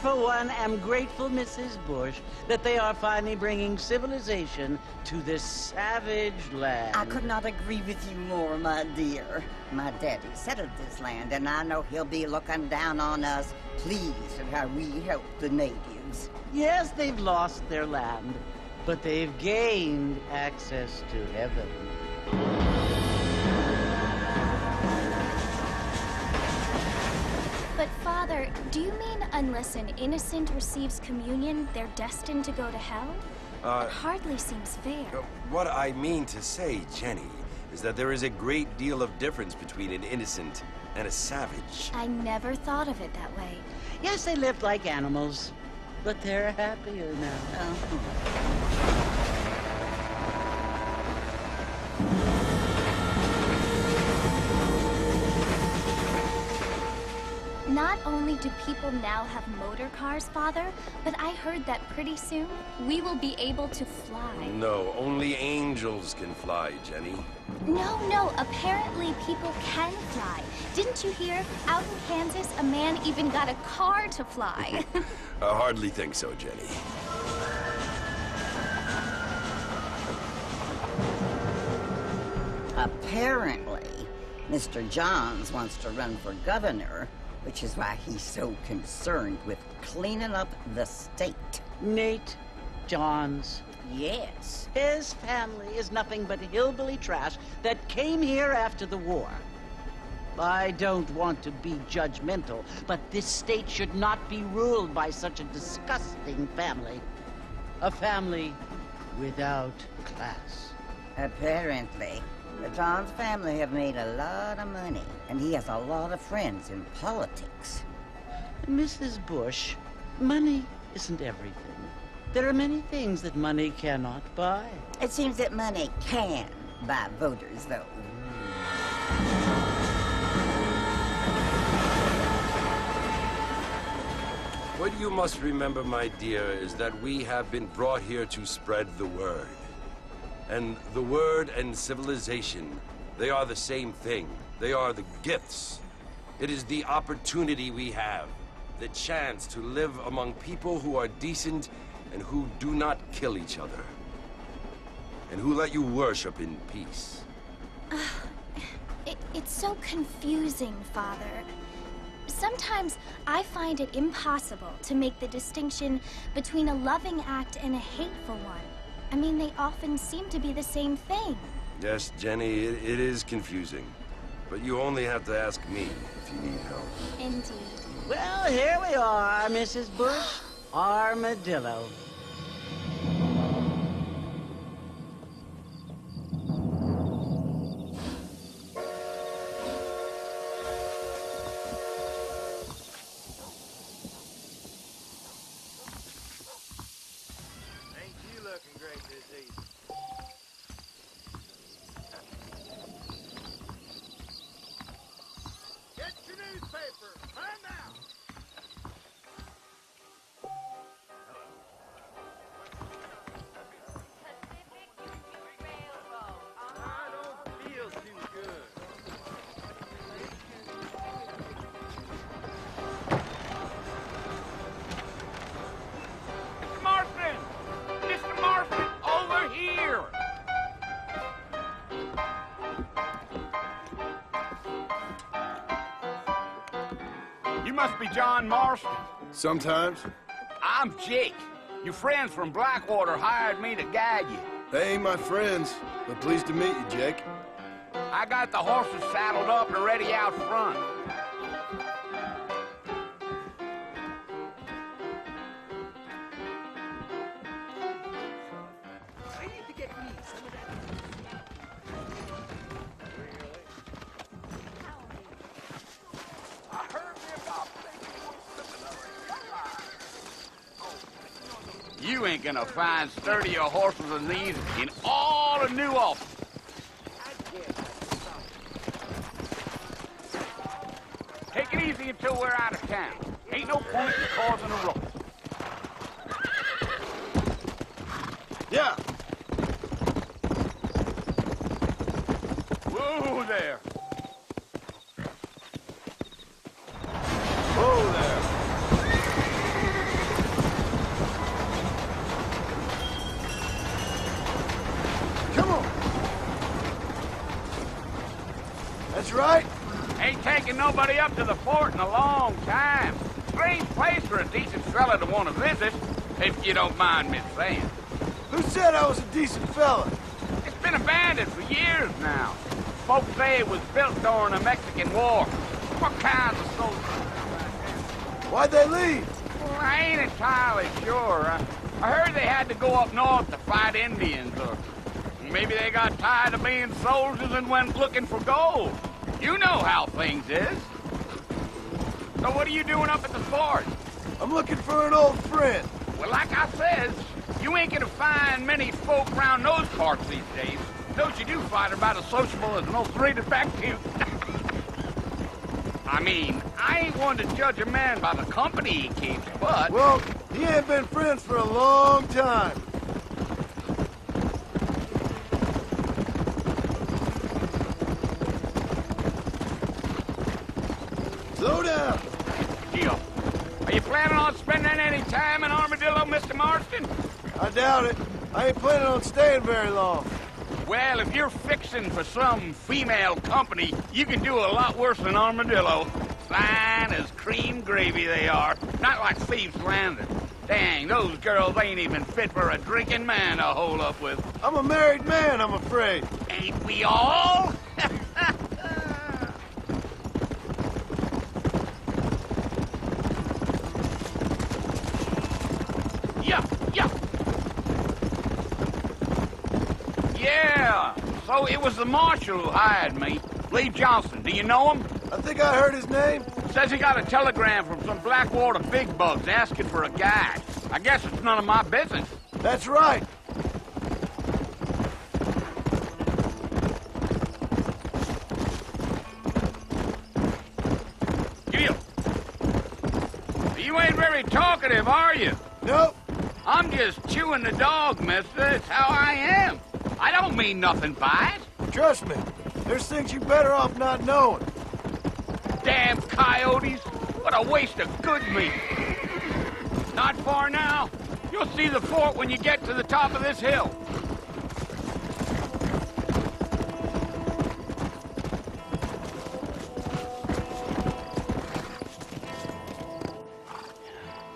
For one, am grateful, Mrs. Bush, that they are finally bringing civilization to this savage land. I could not agree with you more, my dear. My daddy settled this land, and I know he'll be looking down on us, pleased at how we help the natives. Yes, they've lost their land, but they've gained access to heaven. But, Father, do you mean unless an innocent receives communion, they're destined to go to hell? It hardly seems fair. What I mean to say, Jenny, is that there is a great deal of difference between an innocent and a savage. I never thought of it that way. Yes, they lived like animals, but they're happier now. Not only do people now have motor cars, Father, but I heard that pretty soon we will be able to fly. No, only angels can fly, Jenny. No, apparently people can fly. Didn't you hear? Out in Kansas, a man even got a car to fly. I hardly think so, Jenny. Apparently, Mr. Johns wants to run for governor, which is why he's so concerned with cleaning up the state. Nate Johns. Yes. His family is nothing but hillbilly trash that came here after the war. I don't want to be judgmental, but this state should not be ruled by such a disgusting family. A family without class. Apparently. The Johns family have made a lot of money, and he has a lot of friends in politics. Mrs. Bush, money isn't everything. There are many things that money cannot buy. It seems that money can buy voters, though. What you must remember, my dear, is that we have been brought here to spread the word. And the word and civilization, they are the same thing. They are the gifts. It is the opportunity we have, the chance to live among people who are decent and who do not kill each other, and who let you worship in peace. It's so confusing, Father. Sometimes I find it impossible to make the distinction between a loving act and a hateful one. I mean, they often seem to be the same thing. Yes, Jenny, it is confusing. But you only have to ask me if you need help. Indeed. Well, here we are, Mrs. Bush. Armadillo. You must be John Marston. Sometimes. I'm Jake. Your friends from Blackwater hired me to guide you. They ain't my friends, but pleased to meet you, Jake. I got the horses saddled up and ready out front. I need to get me some of that. I heard me about You ain't gonna find sturdier horses than these in all of New Ulster. Take it easy until we're out of town. Ain't no point in causing a ruckus. Yeah. Whoa there. Whoa there. Come on. That's right. Ain't taken nobody up to the fort in a long time. Strange place for a decent fella to want to visit, if you don't mind me saying. Who said I was a decent fella? It's been abandoned for years now. Folks say it was built during the Mexican War. What kinds of soldiers? Why'd they leave? Well, I ain't entirely sure. I heard they had to go up north to fight Indians, or maybe they got tired of being soldiers and went looking for gold. You know how things is. So what are you doing up at the fort? I'm looking for an old friend. Well, like I says, you ain't gonna find many folk around those parts these days. Those you do find are about as sociable as an old three detective. I mean, I ain't one to judge a man by the company he keeps, but... Well, he ain't been friends for a long time. Slow down. Gio, are you planning on spending any time in Armadillo, Mr. Marston? I doubt it. I ain't planning on staying very long. Well, if you're fixing for some female company, you can do a lot worse than Armadillo. Fine as cream gravy they are. Not like Thieves' Landing. Dang, those girls ain't even fit for a drinking man to hold up with. I'm a married man, I'm afraid. Ain't we all? Yeah, so it was the marshal who hired me. Lee Johnson, do you know him? I think I heard his name. Says he got a telegram from some Blackwater big bugs asking for a guide. I guess it's none of my business. That's right. You. You ain't very talkative, are you? Nope. I'm just chewing the dog, mister. It's how I am. I don't mean nothing by it. Trust me. There's things you're better off not knowing. Damn coyotes. What a waste of good meat. Not far now. You'll see the fort when you get to the top of this hill.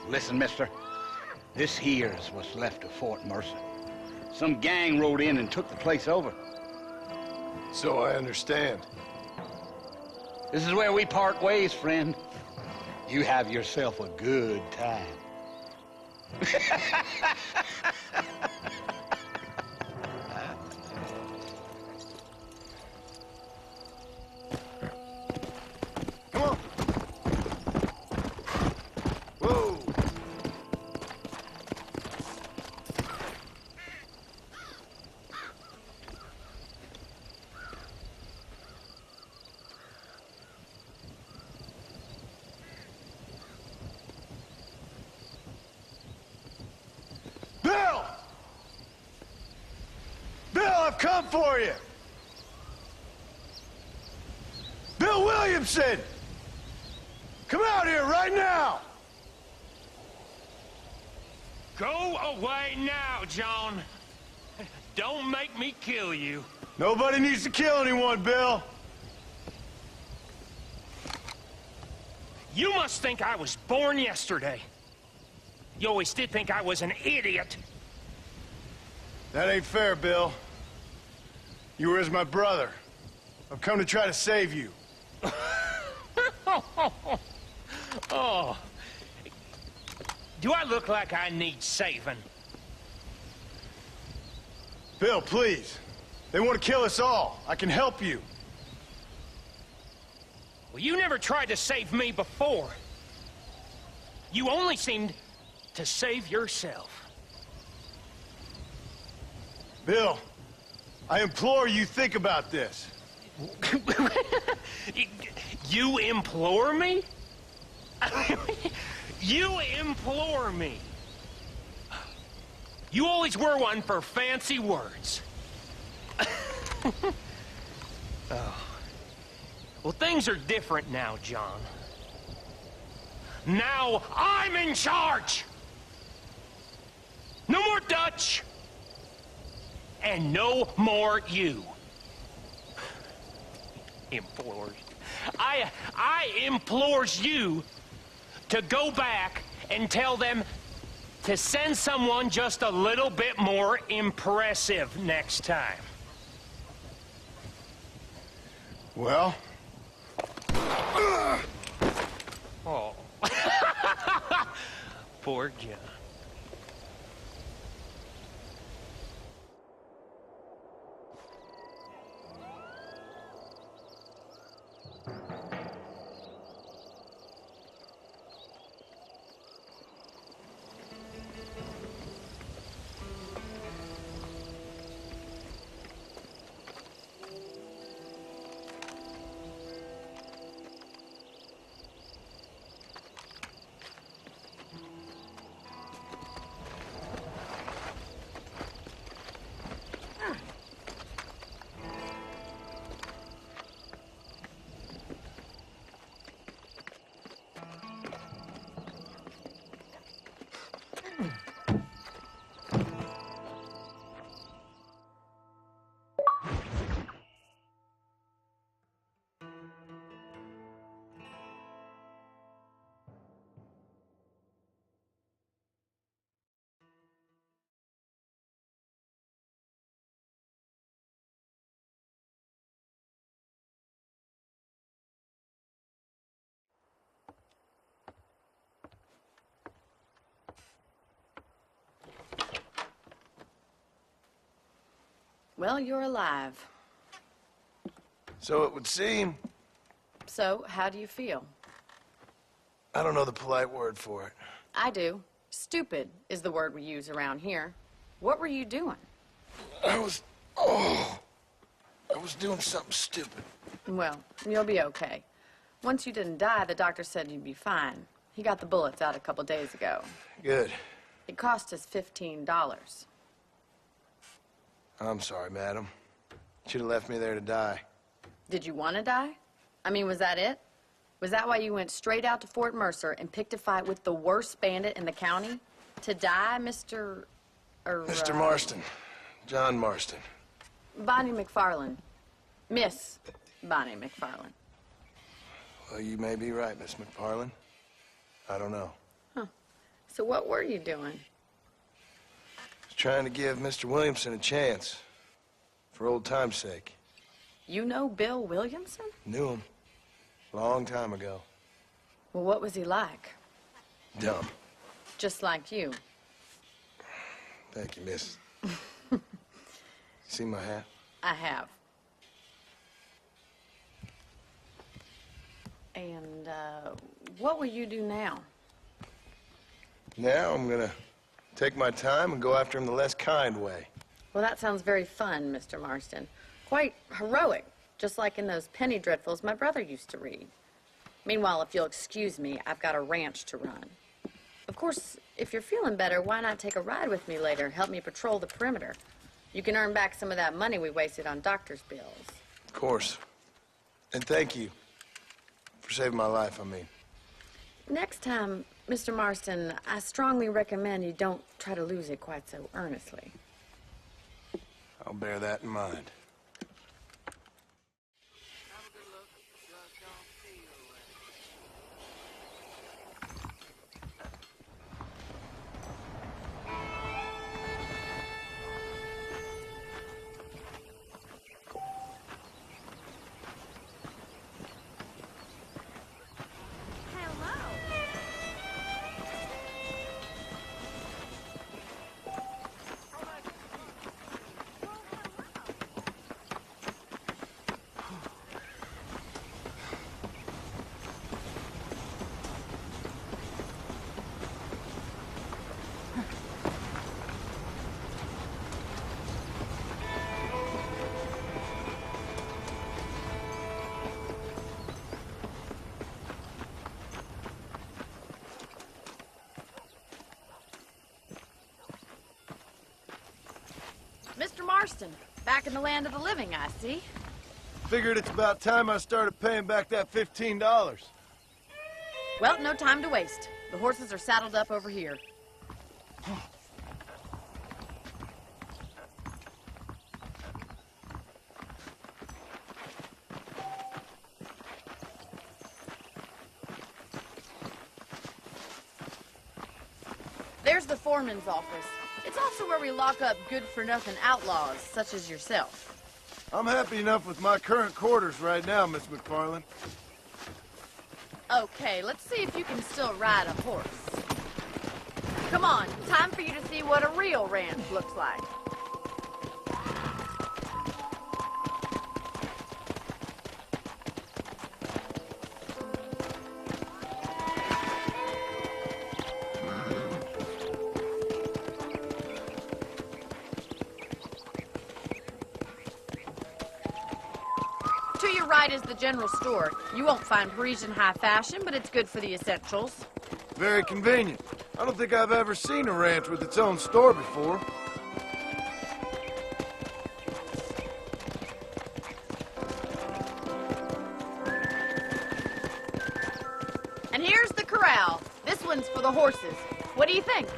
Listen, mister. This here's what's left of Fort Mercer. Some gang rode in and took the place over. So I understand. This is where we part ways, friend. You have yourself a good time. Come on. Whoa. Bill! Bill, I've come for you! Bill Williamson! Come out here right now! Go away now, John. Don't make me kill you. Nobody needs to kill anyone, Bill. You must think I was born yesterday. You always did think I was an idiot. That ain't fair, Bill. You were as my brother. I've come to try to save you. Oh. Do I look like I need saving? Bill, please. They want to kill us all. I can help you. Well, you never tried to save me before. You only seemed to save yourself. Bill, I implore you think about this. You implore me? You implore me. You always were one for fancy words. Oh. Well, things are different now, John. Now I'm in charge. No more Dutch. And no more you. Implores. I implores you to go back and tell them to send someone just a little bit more impressive next time. Well? Oh. Poor John. Well, you're alive. So it would seem. So, how do you feel? I don't know the polite word for it. I do. Stupid is the word we use around here. What were you doing? I was doing something stupid. Well, you'll be okay. Once you didn't die, the doctor said you'd be fine. He got the bullets out a couple days ago. Good. It cost us $15. I'm sorry, madam. Should have left me there to die. Did you want to die? I mean, was that it? Was that why you went straight out to Fort Mercer and picked a fight with the worst bandit in the county? To die, Mr. Mr. Marston. John Marston. Bonnie McFarland. Miss Bonnie McFarland. Well, you may be right, Miss McFarland. I don't know. So what were you doing? I was trying to give Mr. Williamson a chance. For old time's sake. You know Bill Williamson? Knew him. Long time ago. Well, what was he like? Dumb. Just like you. Thank you, miss. See my hat? I have. And, what will you do now? Now I'm gonna take my time and go after him the less kind way. Well, that sounds very fun, Mr. Marston. Quite heroic, just like in those penny dreadfuls my brother used to read. Meanwhile, if you'll excuse me, I've got a ranch to run. Of course, if you're feeling better, why not take a ride with me later? Help me patrol the perimeter. You can earn back some of that money we wasted on doctor's bills. Of course. And thank you. For saving my life, I mean. Next time, Mr. Marston, I strongly recommend you don't try to lose it quite so earnestly. I'll bear that in mind. Mr. Marston, back in the land of the living, I see. Figured it's about time I started paying back that $15. Well, no time to waste. The horses are saddled up over here. There's the foreman's office. It's also where we lock up good-for-nothing outlaws, such as yourself. I'm happy enough with my current quarters right now, Miss McFarland. Okay, let's see if you can still ride a horse. Come on, time for you to see what a real ranch looks like. To your right is the general store. You won't find Parisian high fashion, but it's good for the essentials. Very convenient. I don't think I've ever seen a ranch with its own store before. And here's the corral. This one's for the horses. What do you think?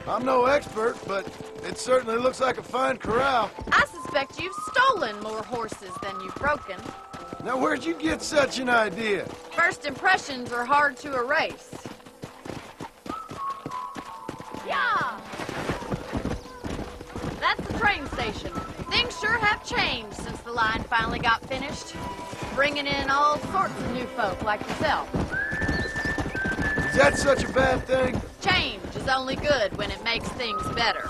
I'm no expert, but it certainly looks like a fine corral. I suspect you've stolen more horses than you've broken. Now, where'd you get such an idea? First impressions are hard to erase. Yeah! That's the train station. Things sure have changed since the line finally got finished. Bringing in all sorts of new folk like yourself. Is that such a bad thing? Change is only good when it makes things better.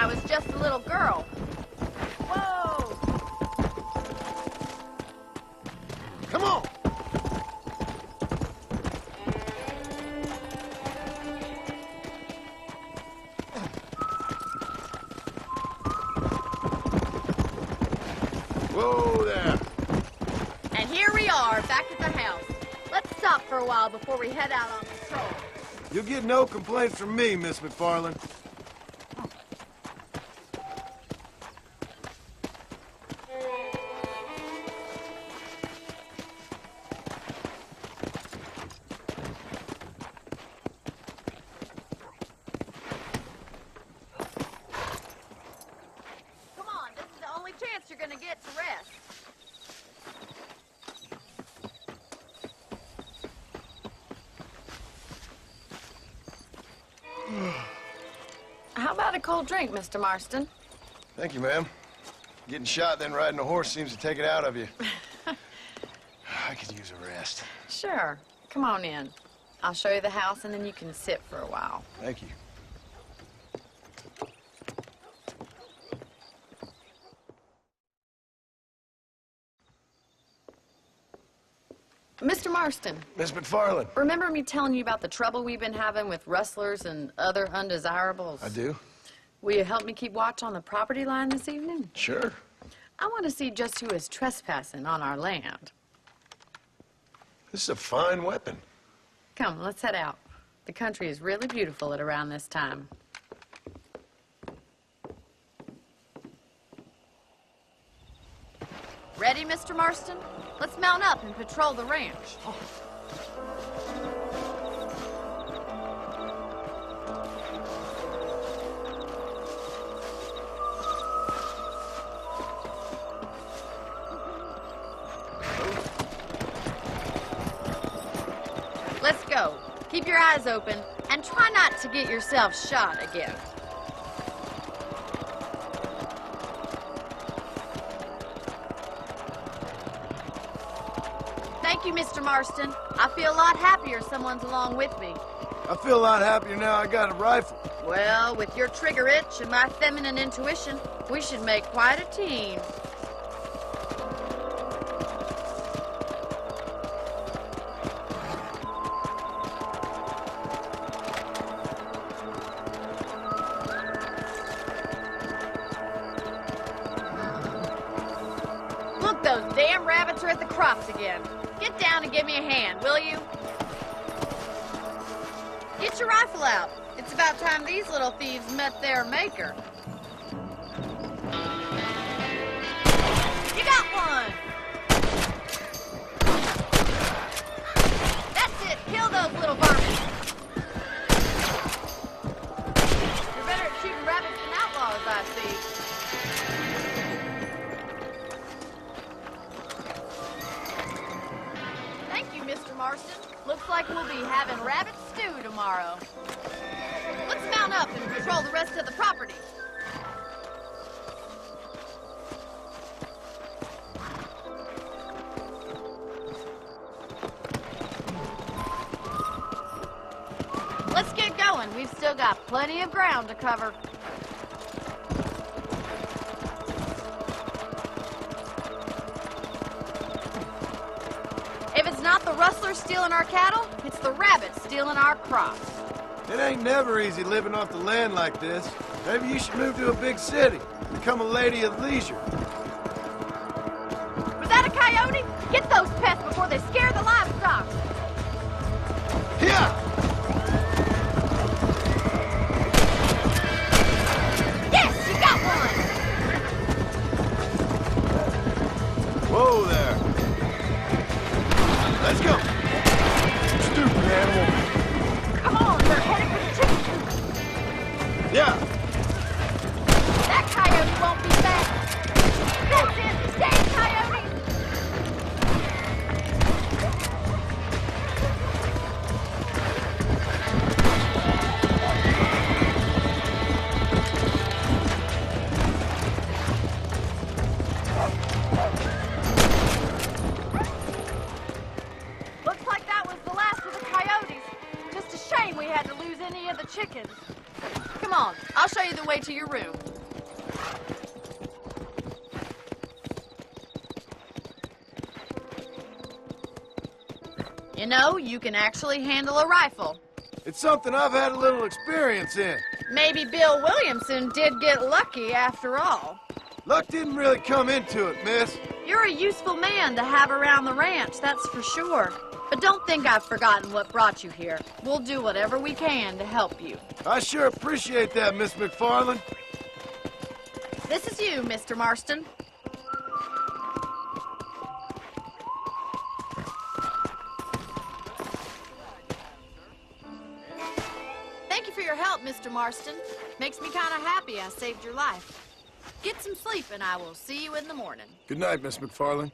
I was just a little girl. Whoa! Come on! Whoa there! And here we are, back at the house. Let's stop for a while before we head out on patrol. You'll get no complaints from me, Miss McFarland. Come on, this is the only chance you're gonna get to rest. How about a cold drink, Mr. Marston? Thank you, ma'am. Getting shot, then riding a horse seems to take it out of you. I could use a rest. Sure. Come on in. I'll show you the house, and then you can sit for a while. Thank you. Mr. Marston, Miss McFarland. remember me telling you about the trouble we've been having with rustlers and other undesirables? I do? Will you help me keep watch on the property line this evening? Sure. I want to see just who is trespassing on our land. This is a fine weapon. Come, let's head out. The country is really beautiful at around this time. Ready, Mr. Marston? Let's mount up and patrol the ranch. Let's go. Keep your eyes open and try not to get yourself shot again. Thank you, Mr. Marston. I feel a lot happier someone's along with me. I feel a lot happier now I got a rifle. Well, with your trigger itch and my feminine intuition, we should make quite a team. Look, those damn rabbits are at the crops again. Get down and give me a hand, will you? Get your rifle out. It's about time these little thieves met their maker. You got one! That's it. Kill those little varmints. You're better at shooting rabbits than outlaws, I see. Thank you, Mr. Marston. Looks like we'll be having rabbit stew tomorrow. Let's mount up and patrol the rest of the property. Let's get going. We've still got plenty of ground to cover. If it's not the rustlers stealing our cattle, it's the rabbits stealing our crops. It ain't never easy living off the land like this. Maybe you should move to a big city. Become a lady of leisure. Was that a coyote? Get those pests before they scare the livestock. Here! Yes, you got one! Whoa there. Let's go. Stupid animal. Come on, they're heading for the chicken. Yeah. That coyote won't be back. That's it. Stay, coyote. Looks like that was the last of the coyotes. Just a shame we had to lose any of the chickens. Come on, I'll show you the way to your room. You know, you can actually handle a rifle. It's something I've had a little experience in. Maybe Bill Williamson did get lucky after all. Luck didn't really come into it, miss. You're a useful man to have around the ranch, that's for sure. But don't think I've forgotten what brought you here. We'll do whatever we can to help you. I sure appreciate that, Miss McFarland. This is you, Mr. Marston. Thank you for your help, Mr. Marston. Makes me kind of happy I saved your life. Get some sleep and I will see you in the morning. Good night, Miss McFarland.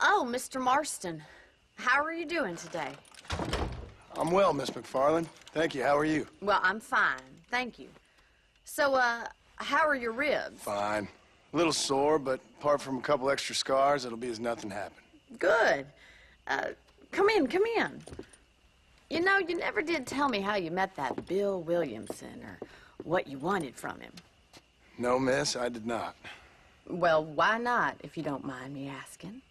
Oh, Mr. Marston. How are you doing today? I'm well, Miss McFarland. Thank you. How are you? Well, I'm fine. Thank you. So, how are your ribs? Fine. A little sore, but apart from a couple extra scars, it'll be as nothing happened. Good. Come in, come in. You know, you never did tell me how you met that Bill Williamson or what you wanted from him. No, miss, I did not. Well, why not, if you don't mind me asking?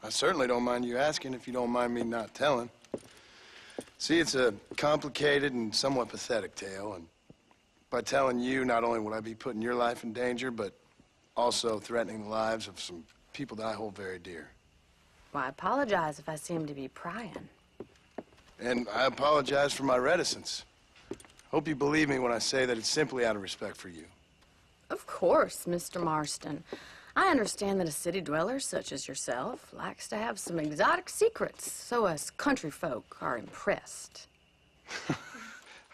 I certainly don't mind you asking if you don't mind me not telling. See, it's a complicated and somewhat pathetic tale, and by telling you, not only would I be putting your life in danger, but also threatening the lives of some people that I hold very dear. Well, I apologize if I seem to be prying. And I apologize for my reticence. Hope you believe me when I say that it's simply out of respect for you. Of course, Mr. Marston. I understand that a city dweller such as yourself likes to have some exotic secrets, so us country folk are impressed.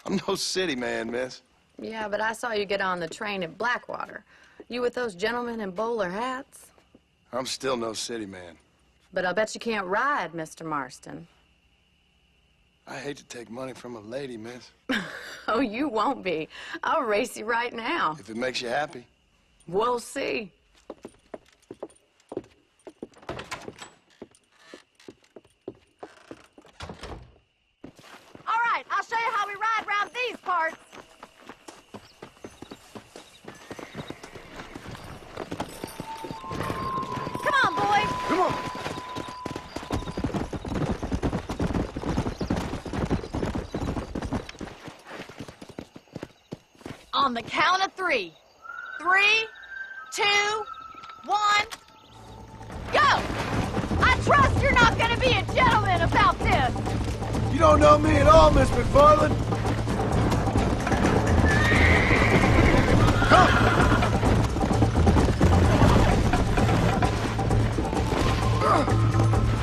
I'm no city man, miss. Yeah, but I saw you get on the train at Blackwater. You with those gentlemen in bowler hats? I'm still no city man. But I'll bet you can't ride, Mr. Marston. I hate to take money from a lady, miss. Oh, you won't be. I'll race you right now. If it makes you happy. We'll see. All right, I'll show you how we ride around these parts. Come on, boys. Come on. On the count of 3. 3, 2, 1, go! I trust you're not gonna be a gentleman about this. You don't know me at all, Miss McFarland.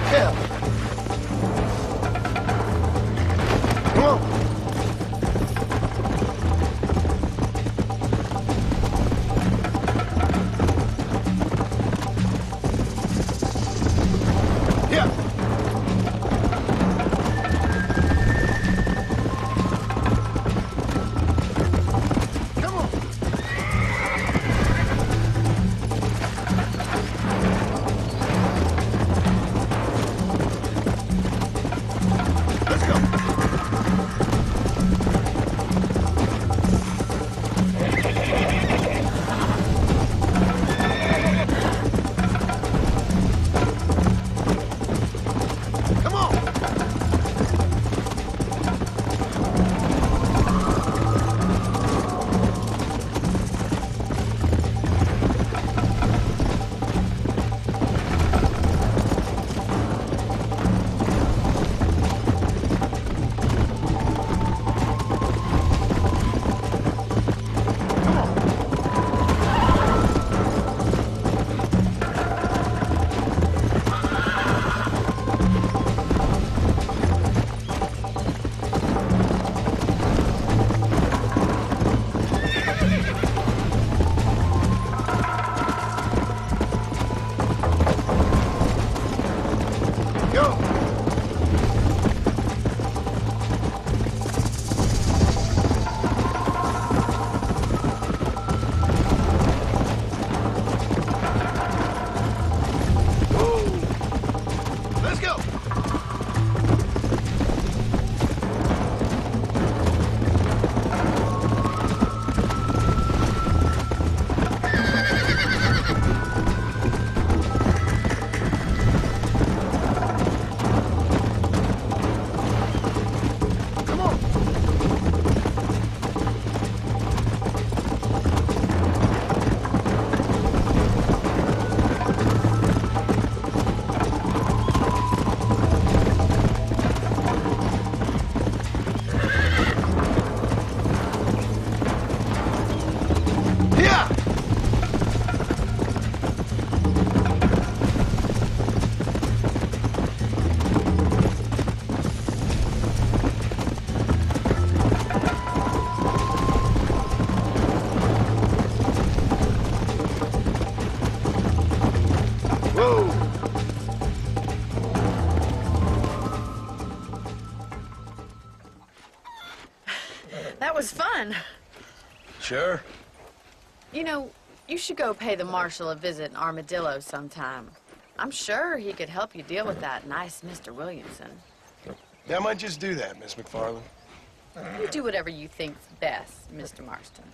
Hell. Come on. That was fun. Sure. You know, you should go pay the marshal a visit in Armadillo sometime. I'm sure he could help you deal with that nice Mr. Williamson. Yeah, I might just do that, Miss McFarland. You do whatever you think's best, Mr. Marston.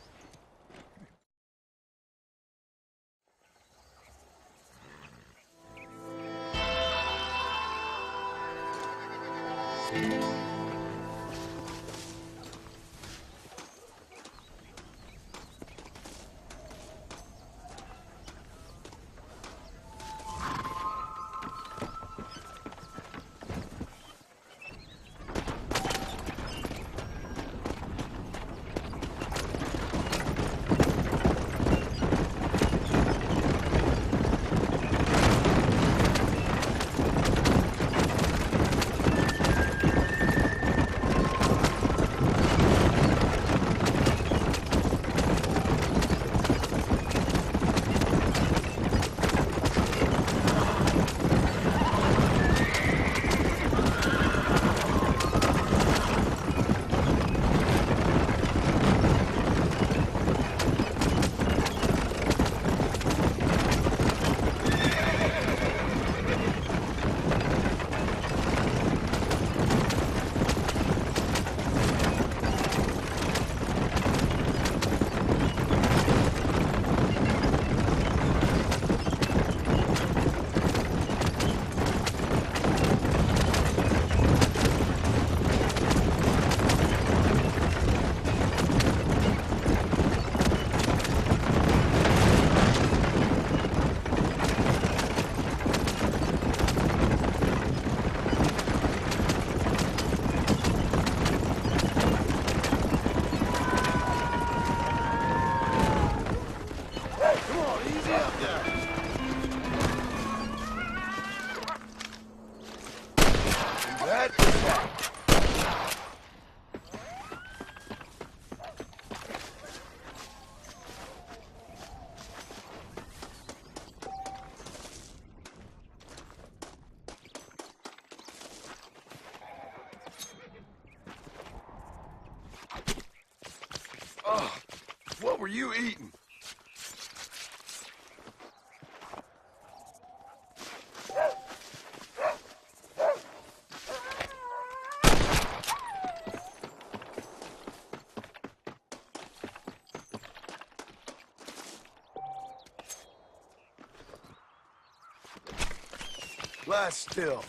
Oh, what were you eating? Lie still.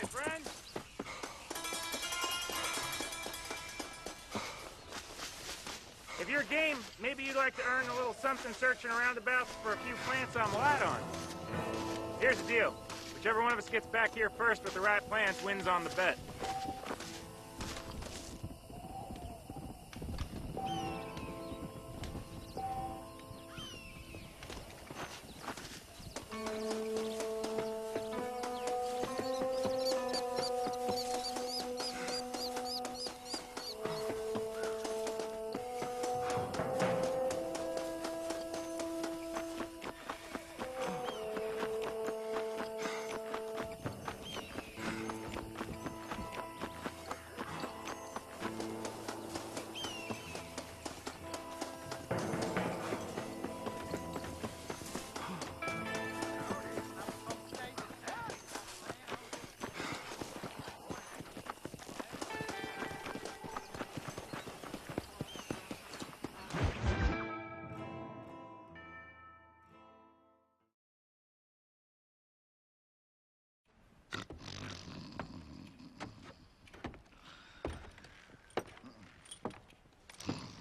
friend. If you're game, maybe you'd like to earn a little something searching around about for a few plants I'm light on. Here's the deal. Whichever one of us gets back here first with the right plants wins on the bet.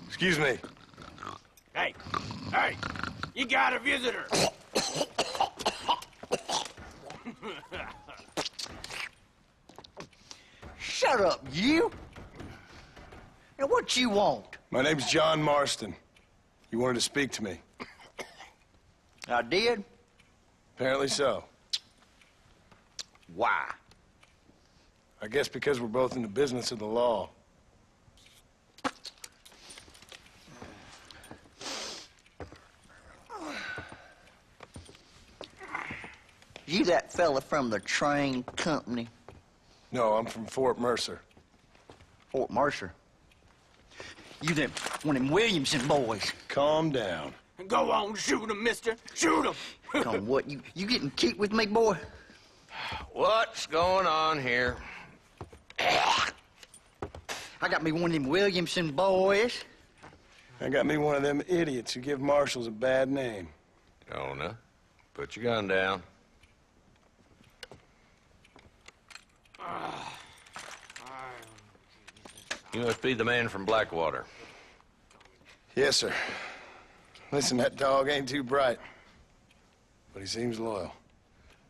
Excuse me. Hey, hey, you got a visitor. Shut up, you! Now, what you want? My name's John Marston. You wanted to speak to me. I did? Apparently so. Why? I guess because we're both in the business of the law. You that fella from the train company? No, I'm from Fort Mercer. Fort Mercer? You them, one of them Williamson boys. Calm down. Go on, shoot him, mister. Shoot him. Come on, what, you getting kicked with me, boy? What's going on here? I got me one of them Williamson boys. I got me one of them idiots who give marshals a bad name. Jonah, put your gun down. You must be the man from Blackwater. Yes, sir. Listen, that dog ain't too bright, but he seems loyal.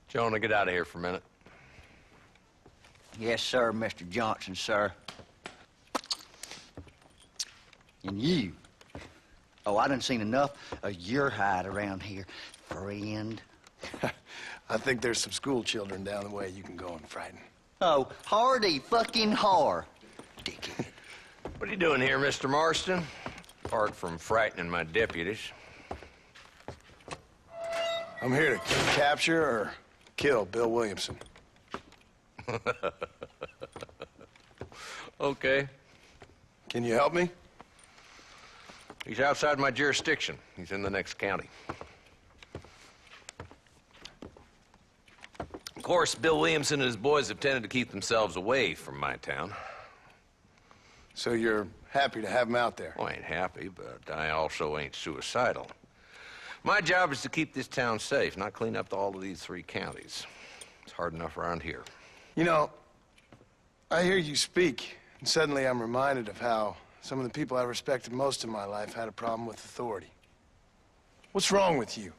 Jonah, get out of here for a minute. Yes, sir, Mr. Johnson, sir. And you. Oh, I done seen enough of your hide around here, friend. I think there's some school children down the way you can go and frighten. Oh, hardy fucking har. Dickhead. What are you doing here, Mr. Marston? Apart from frightening my deputies. I'm here to capture or kill Bill Williamson. Okay. Can you help me? He's outside my jurisdiction. He's in the next county. Of course, Bill Williamson and his boys have tended to keep themselves away from my town. So you're happy to have him out there? Well, I ain't happy, but I also ain't suicidal. My job is to keep this town safe, not clean up all of these 3 counties. It's hard enough around here. You know, I hear you speak, and suddenly I'm reminded of how some of the people I respected most in my life had a problem with authority. What's wrong with you?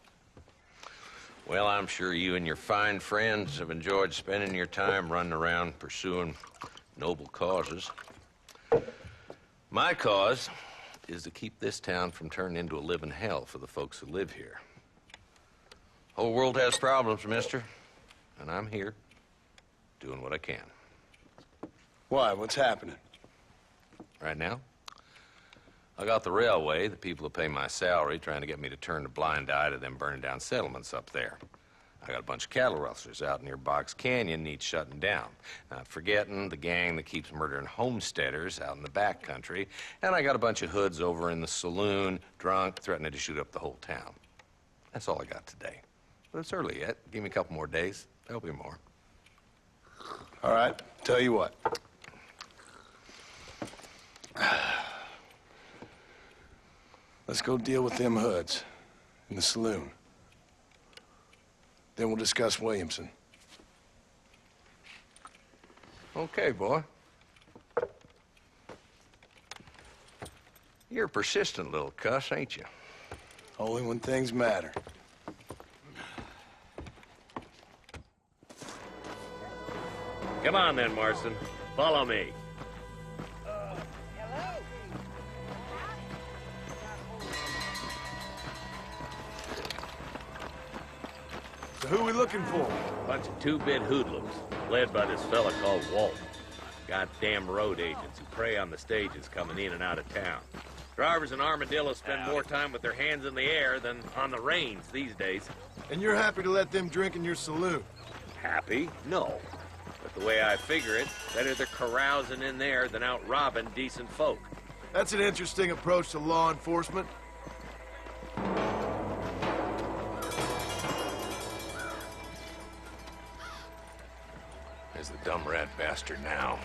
Well, I'm sure you and your fine friends have enjoyed spending your time running around pursuing noble causes. My cause is to keep this town from turning into a living hell for the folks who live here. Whole world has problems, mister, and I'm here doing what I can. Why? What's happening? Right now, I got the railway, the people who pay my salary, trying to get me to turn a blind eye to them burning down settlements up there. I got a bunch of cattle rustlers out near Box Canyon needs shutting down. Not forgetting the gang that keeps murdering homesteaders out in the back country. And I got a bunch of hoods over in the saloon, drunk, threatening to shoot up the whole town. That's all I got today. But it's early yet. Give me a couple more days. There'll be more. All right, tell you what. Let's go deal with them hoods in the saloon. Then we'll discuss Williamson. Okay, boy. You're a persistent little cuss, ain't you? Only when things matter. Come on then, Marston. Follow me. So who are we looking for? Bunch of two-bit hoodlums, led by this fella called Walt. Goddamn road agents who prey on the stages coming in and out of town. Drivers and armadillos spend more time with their hands in the air than on the reins these days. And you're happy to let them drink in your saloon? Happy? No. But the way I figure it, better they're carousing in there than out robbing decent folk. That's an interesting approach to law enforcement. There's the dumb rat bastard now.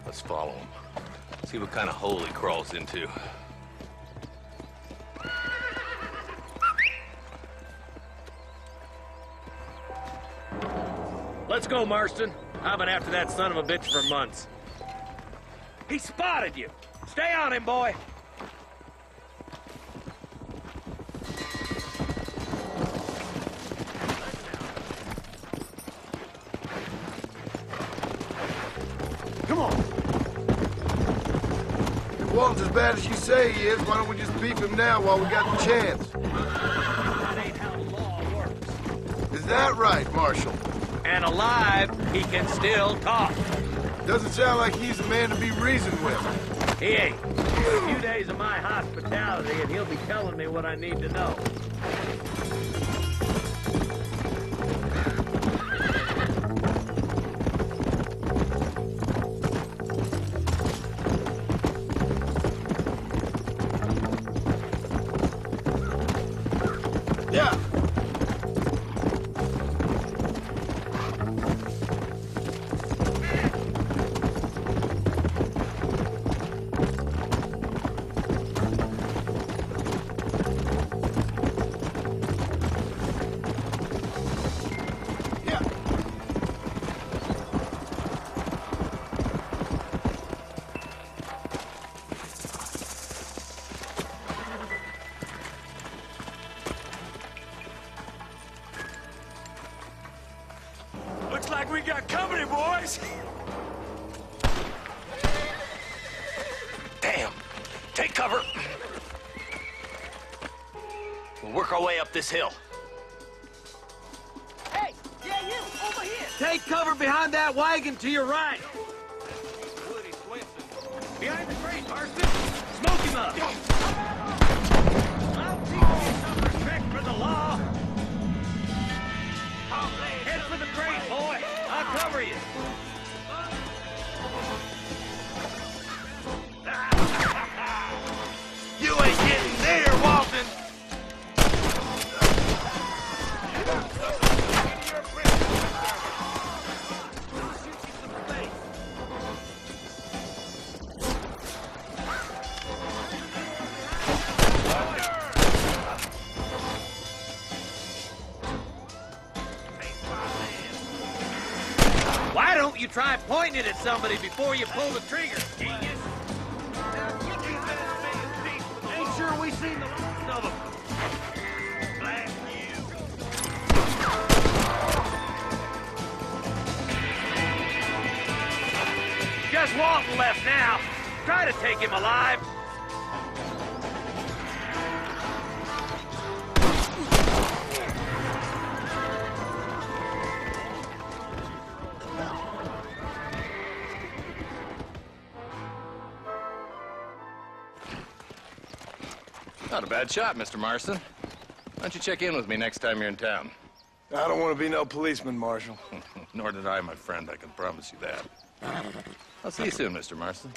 Let's follow him. See what kind of hole he crawls into. Let's go, Marston. I've been after that son of a bitch for months. He spotted you. Stay on him, boy. Come on. If Walt's as bad as you say he is, why don't we just beef him now while we got the chance? That ain't how law works. Is that right, Marshal? And alive, he can still talk. Doesn't sound like he's a man to be reasoned with. He ain't. A few days of my hospitality, and he'll be telling me what I need to know. Yeah. Looks like we got company, boys. Damn. Take cover. We'll work our way up this hill. Hey, yeah, you, over here. Take cover behind that wagon to your right. Behind the crate, Marston. Smoke him up. I'll teach you some respect for the law. Head for the crate, boy. I'll cover you. You ain't getting there, Walton. Why don't you try pointing it at somebody before you pull the trigger, genius? Ain't sure we seen the last of them. Blast you. Just Walton left now. Try to take him alive. Not a bad shot, Mr. Marston. Why don't you check in with me next time you're in town? I don't want to be no policeman, Marshal. Nor did I, my friend. I can promise you that. I'll see you soon, Mr. Marston.